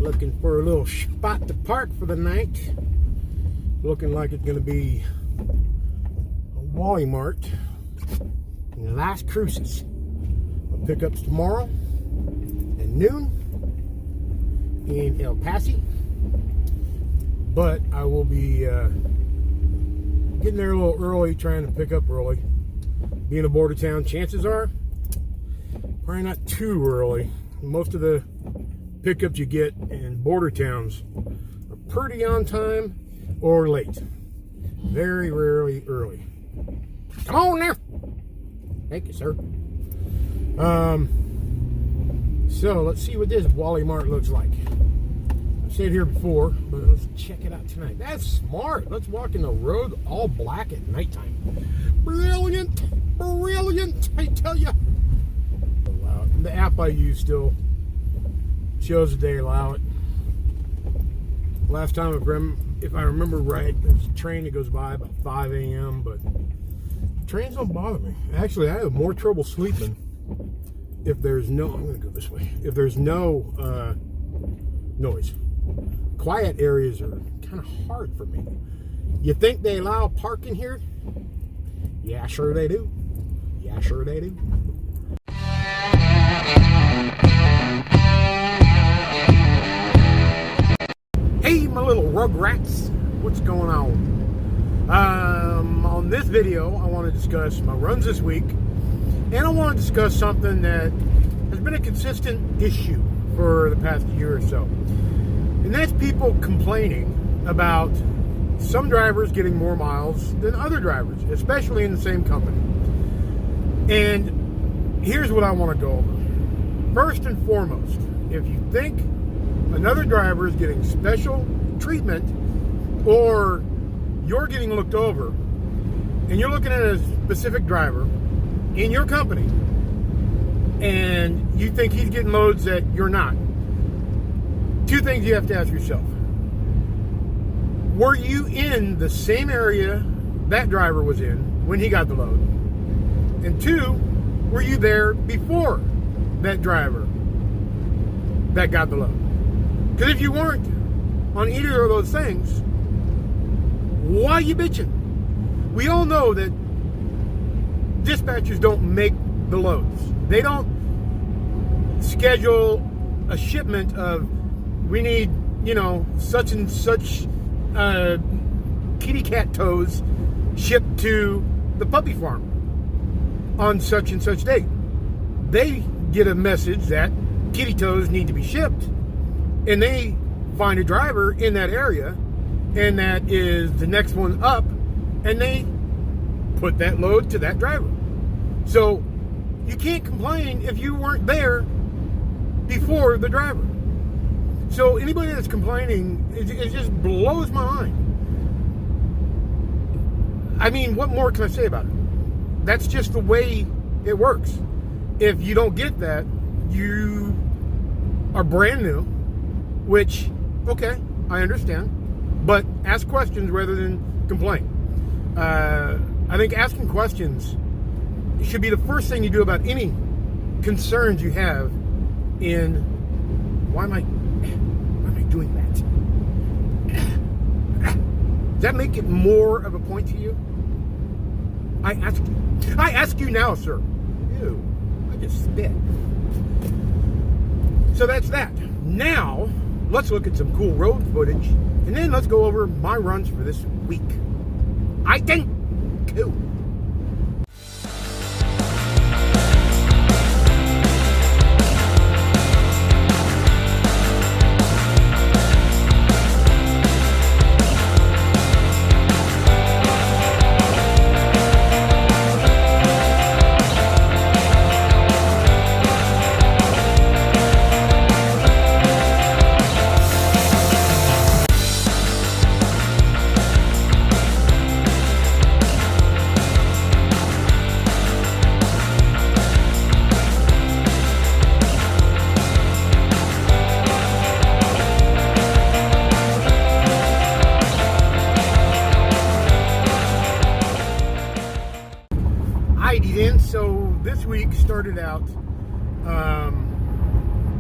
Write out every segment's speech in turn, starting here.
Looking for a little spot to park for the night. Looking like it's going to be a Wally Mart in Las Cruces. Pickups tomorrow at noon in El Paso. But I will be getting there a little early, trying to pick up early. Being a border town, chances are probably not too early. Most of the pickups you get in border towns are pretty on time or late. Very rarely early. Come on now. Thank you, sir. So let's see what this Wally Mart looks like. I've said here before, but let's check it out tonight. That's smart. Let's walk in the road all black at nighttime. Brilliant, brilliant, I tell you. The app I use still shows that they allow it. Last time, if I remember right, there's a train that goes by about 5 a.m., but trains don't bother me. Actually, I have more trouble sleeping if there's no, I'm going to go this way, if there's no noise. Quiet areas are kind of hard for me. You think they allow parking here? Yeah, sure they do. Yeah, sure they do. Hey, my little rugrats, what's going on? On this video, I want to discuss my runs this week, and I want to discuss something that has been a consistent issue for the past year or so. And that's people complaining about some drivers getting more miles than other drivers, especially in the same company. And here's what I want to go over. First and foremost, if you think another driver is getting special treatment or you're getting looked over and you're looking at a specific driver in your company and you think he's getting loads that you're not, two things you have to ask yourself. Were you in the same area that driver was in when he got the load? And two, were you there before that driver that got the load? Because if you weren't on either of those things, why are you bitching? We all know that dispatchers don't make the loads. They don't schedule a shipment of, we need, such and such kitty cat toes shipped to the puppy farm on such and such date. They get a message that kitty toes need to be shipped, and they find a driver in that area, and that is the next one up, and they put that load to that driver. So you can't complain if you weren't there before the driver. So anybody that's complaining, it just blows my mind. I mean, what more can I say about it? That's just the way it works. If you don't get that, you are brand new, which, okay, I understand, but ask questions rather than complain. I think asking questions should be the first thing you do about any concerns you have in, why am I doing that? Does that make it more of a point to you? I ask you now, sir. Ew, I just spit. So that's that. Now, let's look at some cool road footage, and then let's go over my runs for this week. I think cool. So this week started out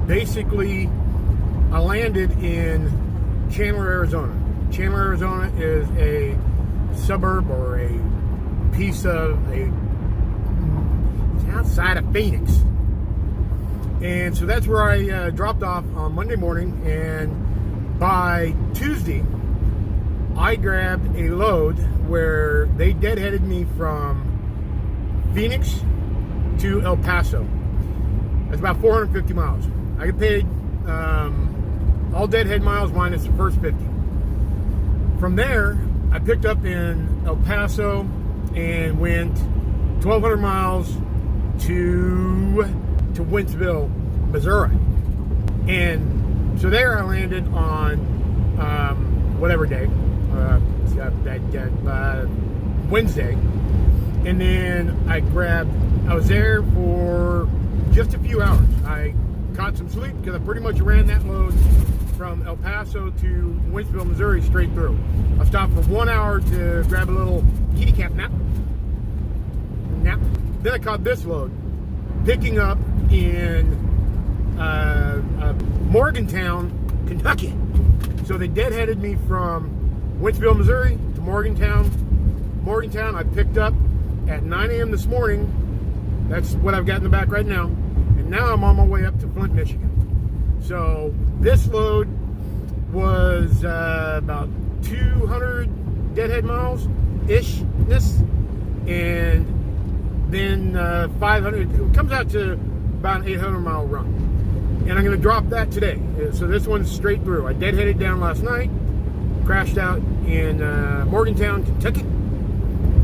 basically I landed in Chandler, Arizona. Chandler, Arizona is a suburb or a piece of it's outside of Phoenix. And so that's where I dropped off on Monday morning, and by Tuesday, I grabbed a load where they deadheaded me from Phoenix to El Paso. That's about 450 miles. I get paid all deadhead miles minus the first 50. From there, I picked up in El Paso and went 1,200 miles to Wentzville, Missouri. And so there I landed on whatever day, Wednesday. And then I was there for just a few hours. I caught some sleep because I pretty much ran that load from El Paso to Wentzville, Missouri straight through. I stopped for 1 hour to grab a little kitty cat nap. Then I caught this load, picking up in Morgantown, Kentucky. So they deadheaded me from Wentzville, Missouri to Morgantown. Morgantown I picked up at 9 a.m. this morning. That's what I've got in the back right now. And now I'm on my way up to Flint, Michigan. So this load was about 200 deadhead miles-ish, and then 500, it comes out to about an 800 mile run. And I'm gonna drop that today. So this one's straight through. I deadheaded down last night, crashed out in Morgantown, Kentucky,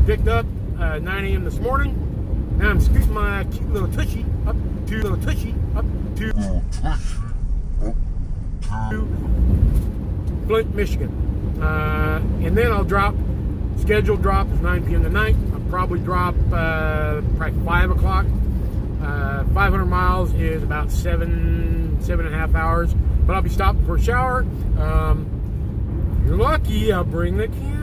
picked up 9 a.m. this morning. Now I'm scooting my cute little tushy up to Flint, Michigan. And then I'll drop, scheduled drop is 9 p.m. tonight. I'll probably drop probably 5 o'clock. 500 miles is about seven and a half hours. But I'll be stopping for a shower. If you're lucky, I'll bring the camera.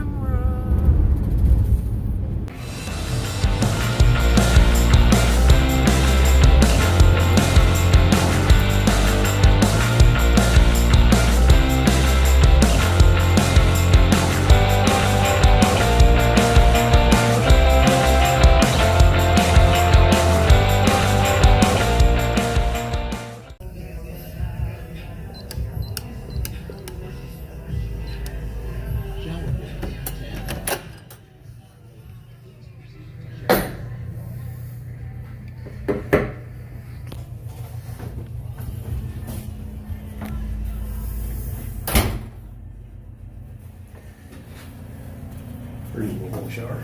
Reasonable shower.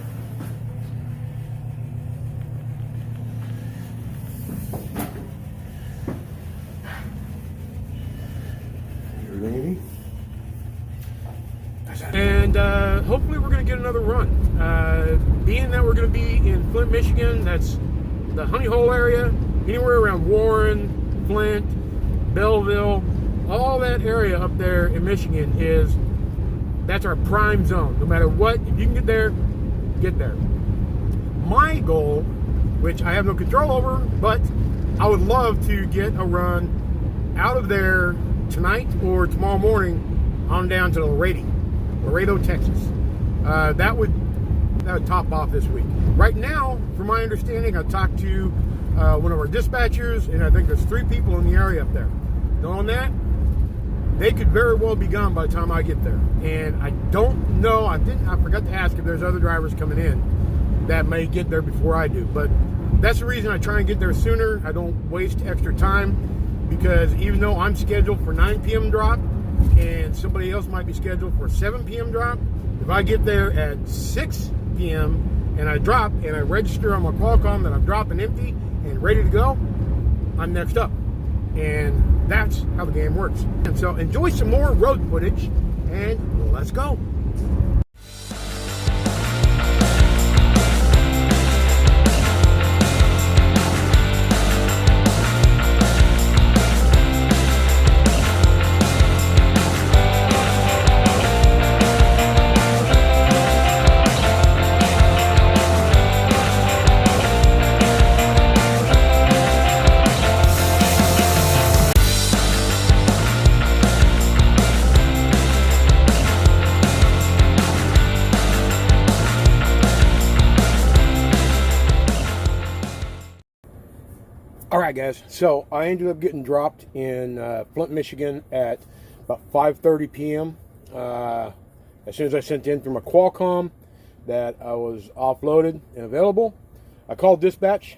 And hopefully we're going to get another run. Being that we're going to be in Flint, Michigan, that's the Honey Hole area, anywhere around Warren, Flint, Belleville, all that area up there in Michigan that's our prime zone. No matter what, if you can get there, get there. My goal, which I have no control over, but I would love to get a run out of there tonight or tomorrow morning on down to Laredo, Texas. That would top off this week. Right now, from my understanding, I talked to one of our dispatchers, and I think there's 3 people in the area up there. Knowing that, they could very well be gone by the time I get there. And I don't know, I forgot to ask if there's other drivers coming in that may get there before I do. But that's the reason I try and get there sooner. I don't waste extra time, because even though I'm scheduled for 9 p.m. drop and somebody else might be scheduled for 7 p.m. drop, if I get there at 6 p.m. and I drop and I register on my Qualcomm that I'm dropping empty and ready to go, I'm next up. And that's how the game works. And so enjoy some more road footage, and let's go. Alright guys, so I ended up getting dropped in Flint, Michigan at about 5:30 p.m. As soon as I sent in through my Qualcomm that I was offloaded and available, I called dispatch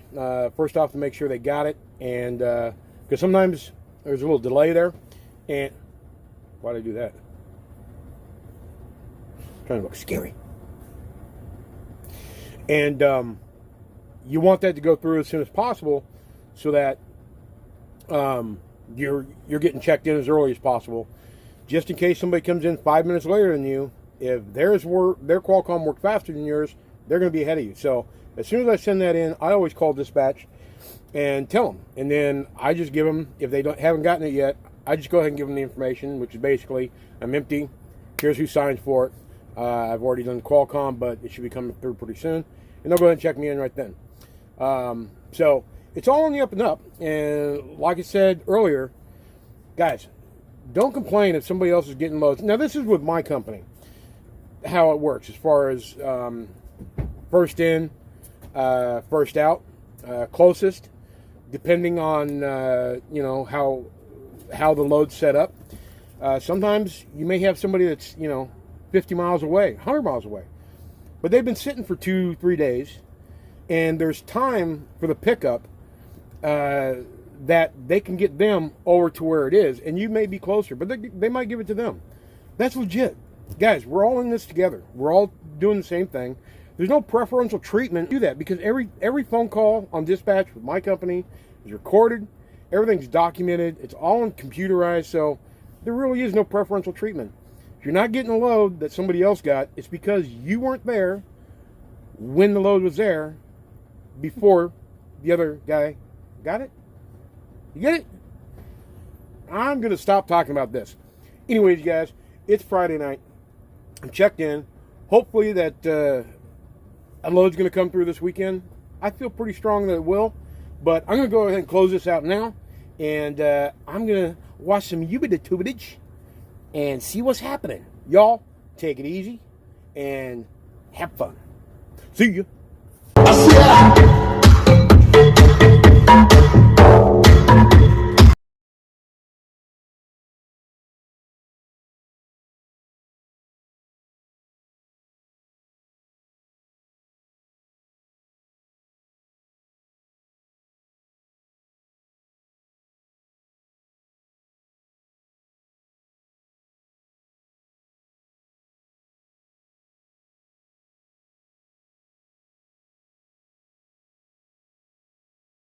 first off to make sure they got it, and because sometimes there's a little delay there. And why did I do that? Trying to look scary. And you want that to go through as soon as possible, so that you're getting checked in as early as possible, just in case somebody comes in 5 minutes later than you. If their Qualcomm worked faster than yours, they're going to be ahead of you. So as soon as I send that in, I always call dispatch and tell them, and then I just give them, if they haven't gotten it yet, I just go ahead and give them the information, which is basically, I'm empty, here's who signs for it. I've already done Qualcomm, but it should be coming through pretty soon, and they'll go ahead and check me in right then. So it's all on the up and up, and like I said earlier, guys, don't complain if somebody else is getting loads. Now this is with my company, how it works as far as first in, first out, closest, depending on you know, how the load's set up. Sometimes you may have somebody that's, you know, 50 miles away, 100 miles away, but they've been sitting for 2-3 days, and there's time for the pickup that they can get them over to where it is, and you may be closer, but they might give it to them. That's legit. Guys, we're all in this together. We're all doing the same thing. There's no preferential treatment. Do that, because every phone call on dispatch with my company is recorded. Everything's documented. It's all computerized, so there really is no preferential treatment. If you're not getting a load that somebody else got, it's because you weren't there when the load was there before the other guy got it. You get it? I'm going to stop talking about this. Anyways, guys, it's Friday night. I'm checked in. Hopefully that a load's going to come through this weekend. I feel pretty strong that it will, but I'm going to go ahead and close this out now, and I'm going to watch some Ubida-tubidage and see what's happening. Y'all, take it easy and have fun. See ya.